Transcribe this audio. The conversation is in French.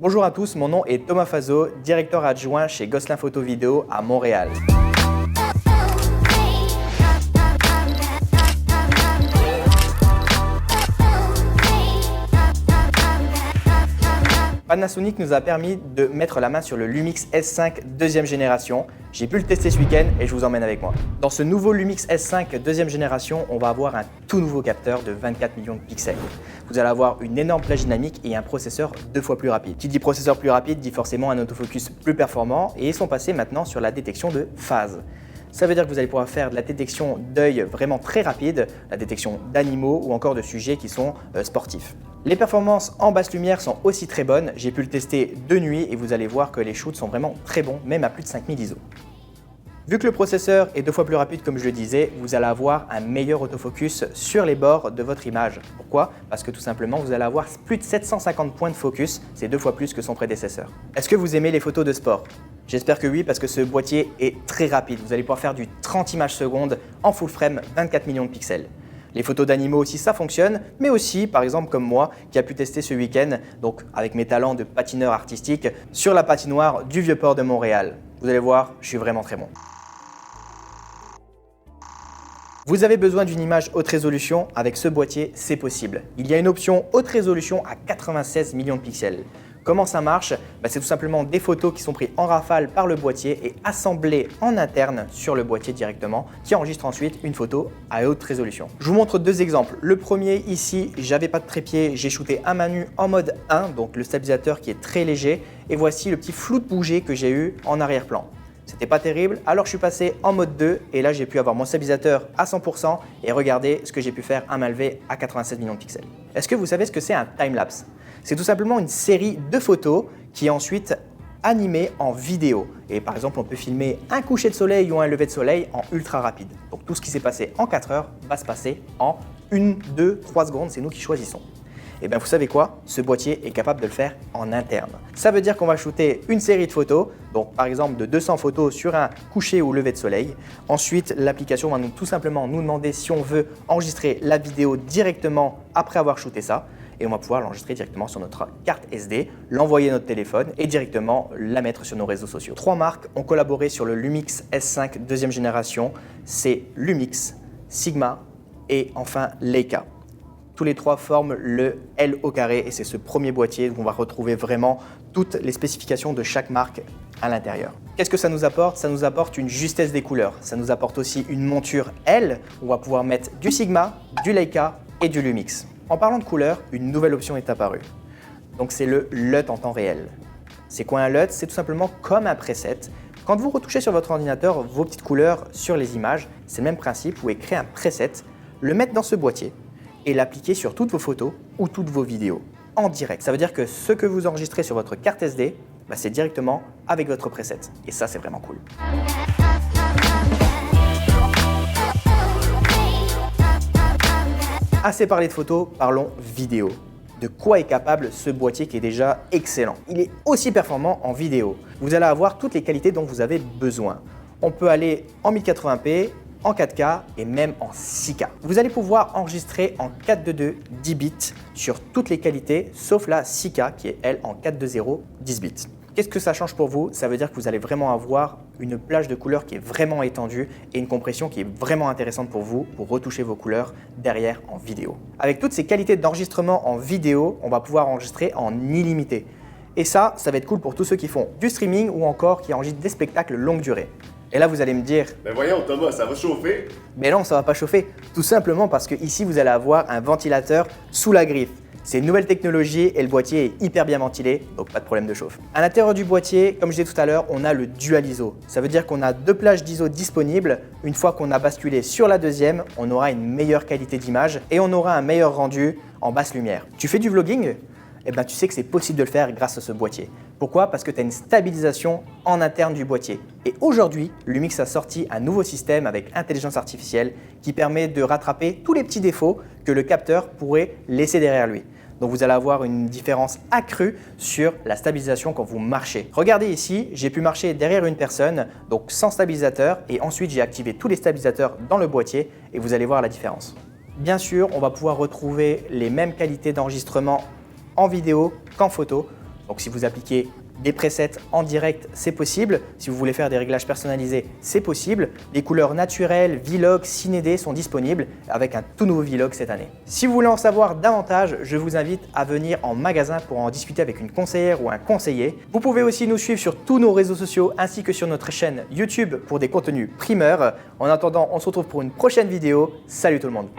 Bonjour à tous, mon nom est Thomas Fazo, directeur adjoint chez Gosselin Photo Vidéo à Montréal. Panasonic nous a permis de mettre la main sur le Lumix S5 deuxième génération. J'ai pu le tester ce week-end et je vous emmène avec moi. Dans ce nouveau Lumix S5 deuxième génération, on va avoir un tout nouveau capteur de 24 millions de pixels. Vous allez avoir une énorme plage dynamique et un processeur 2 fois plus rapide. Qui dit processeur plus rapide dit forcément un autofocus plus performant et ils sont passés maintenant sur la détection de phase. Ça veut dire que vous allez pouvoir faire de la détection d'œil vraiment très rapide, la détection d'animaux ou encore de sujets qui sont sportifs. Les performances en basse lumière sont aussi très bonnes. J'ai pu le tester de nuit et vous allez voir que les shoots sont vraiment très bons, même à plus de 5000 ISO. Vu que le processeur est 2 fois plus rapide comme je le disais, vous allez avoir un meilleur autofocus sur les bords de votre image. Pourquoi? Parce que tout simplement vous allez avoir plus de 750 points de focus, c'est 2 fois plus que son prédécesseur. Est-ce que vous aimez les photos de sport? J'espère que oui parce que ce boîtier est très rapide. Vous allez pouvoir faire du 30 images secondes en full frame, 24 millions de pixels. Les photos d'animaux aussi, ça fonctionne, mais aussi, par exemple, comme moi, qui a pu tester ce week-end, donc avec mes talents de patineur artistique, sur la patinoire du Vieux-Port de Montréal. Vous allez voir, je suis vraiment très bon. Vous avez besoin d'une image haute résolution, avec ce boîtier, c'est possible. Il y a une option haute résolution à 96 millions de pixels. Comment ça marche? C'est tout simplement des photos qui sont prises en rafale par le boîtier et assemblées en interne sur le boîtier directement, qui enregistre ensuite une photo à haute résolution. Je vous montre deux exemples. Le premier ici, j'avais pas de trépied, j'ai shooté à main nue en mode 1, donc le stabilisateur qui est très léger, et voici le petit flou de bouger que j'ai eu en arrière-plan. C'était pas terrible, alors je suis passé en mode 2 et là j'ai pu avoir mon stabilisateur à 100% et regardez ce que j'ai pu faire à main levée à 96 millions de pixels. Est-ce que vous savez ce que c'est un timelapse? C'est tout simplement une série de photos qui est ensuite animée en vidéo. Et par exemple, on peut filmer un coucher de soleil ou un lever de soleil en ultra rapide. Donc tout ce qui s'est passé en 4 heures va se passer en 1, 2, 3 secondes, c'est nous qui choisissons. Et bien vous savez quoi? Ce boîtier est capable de le faire en interne. Ça veut dire qu'on va shooter une série de photos, donc par exemple de 200 photos sur un coucher ou lever de soleil. Ensuite, l'application va tout simplement nous demander si on veut enregistrer la vidéo directement après avoir shooté ça. Et on va pouvoir l'enregistrer directement sur notre carte SD, l'envoyer à notre téléphone et directement la mettre sur nos réseaux sociaux. 3 marques ont collaboré sur le Lumix S5 deuxième génération, c'est Lumix, Sigma et enfin Leica. Tous les 3 forment le L au carré et c'est ce premier boîtier où on va retrouver vraiment toutes les spécifications de chaque marque à l'intérieur. Qu'est-ce que ça nous apporte? Ça nous apporte une justesse des couleurs. Ça nous apporte aussi une monture L où on va pouvoir mettre du Sigma, du Leica et du Lumix. En parlant de couleurs, une nouvelle option est apparue. Donc c'est le LUT en temps réel. C'est quoi un LUT? C'est tout simplement comme un preset. Quand vous retouchez sur votre ordinateur vos petites couleurs sur les images, c'est le même principe. Vous pouvez créer un preset, le mettre dans ce boîtier et l'appliquer sur toutes vos photos ou toutes vos vidéos en direct. Ça veut dire que ce que vous enregistrez sur votre carte SD, c'est directement avec votre preset. Et ça, c'est vraiment cool. Assez parlé de photos, parlons vidéo. De quoi est capable ce boîtier qui est déjà excellent? Il est aussi performant en vidéo. Vous allez avoir toutes les qualités dont vous avez besoin. On peut aller en 1080p, en 4K et même en 6K. Vous allez pouvoir enregistrer en 422 10 bits sur toutes les qualités sauf la 6K qui est elle en 420 10 bits. Qu'est-ce que ça change pour vous? Ça veut dire que vous allez vraiment avoir une plage de couleurs qui est vraiment étendue et une compression qui est vraiment intéressante pour vous pour retoucher vos couleurs derrière en vidéo. Avec toutes ces qualités d'enregistrement en vidéo, on va pouvoir enregistrer en illimité. Et ça va être cool pour tous ceux qui font du streaming ou encore qui enregistrent des spectacles longue durée. Et là, vous allez me dire… Mais voyons Thomas, ça va chauffer? Mais non, ça va pas chauffer. Tout simplement parce que ici, vous allez avoir un ventilateur sous la griffe. C'est une nouvelle technologie et le boîtier est hyper bien ventilé, donc pas de problème de chauffe. À l'intérieur du boîtier, comme je disais tout à l'heure, on a le Dual ISO. Ça veut dire qu'on a 2 plages d'ISO disponibles. Une fois qu'on a basculé sur la deuxième, on aura une meilleure qualité d'image et on aura un meilleur rendu en basse lumière. Tu fais du vlogging? Tu sais que c'est possible de le faire grâce à ce boîtier. Pourquoi? Parce que tu as une stabilisation en interne du boîtier. Et aujourd'hui, Lumix a sorti un nouveau système avec intelligence artificielle qui permet de rattraper tous les petits défauts que le capteur pourrait laisser derrière lui. Donc vous allez avoir une différence accrue sur la stabilisation quand vous marchez. Regardez ici, j'ai pu marcher derrière une personne, donc sans stabilisateur, et ensuite j'ai activé tous les stabilisateurs dans le boîtier et vous allez voir la différence. Bien sûr, on va pouvoir retrouver les mêmes qualités d'enregistrement en vidéo qu'en photo. Donc si vous appliquez des presets en direct, c'est possible. Si vous voulez faire des réglages personnalisés, c'est possible. Les couleurs naturelles, Vlog, Ciné D sont disponibles avec un tout nouveau Vlog cette année. Si vous voulez en savoir davantage, je vous invite à venir en magasin pour en discuter avec une conseillère ou un conseiller. Vous pouvez aussi nous suivre sur tous nos réseaux sociaux ainsi que sur notre chaîne YouTube pour des contenus primeurs. En attendant, on se retrouve pour une prochaine vidéo. Salut tout le monde!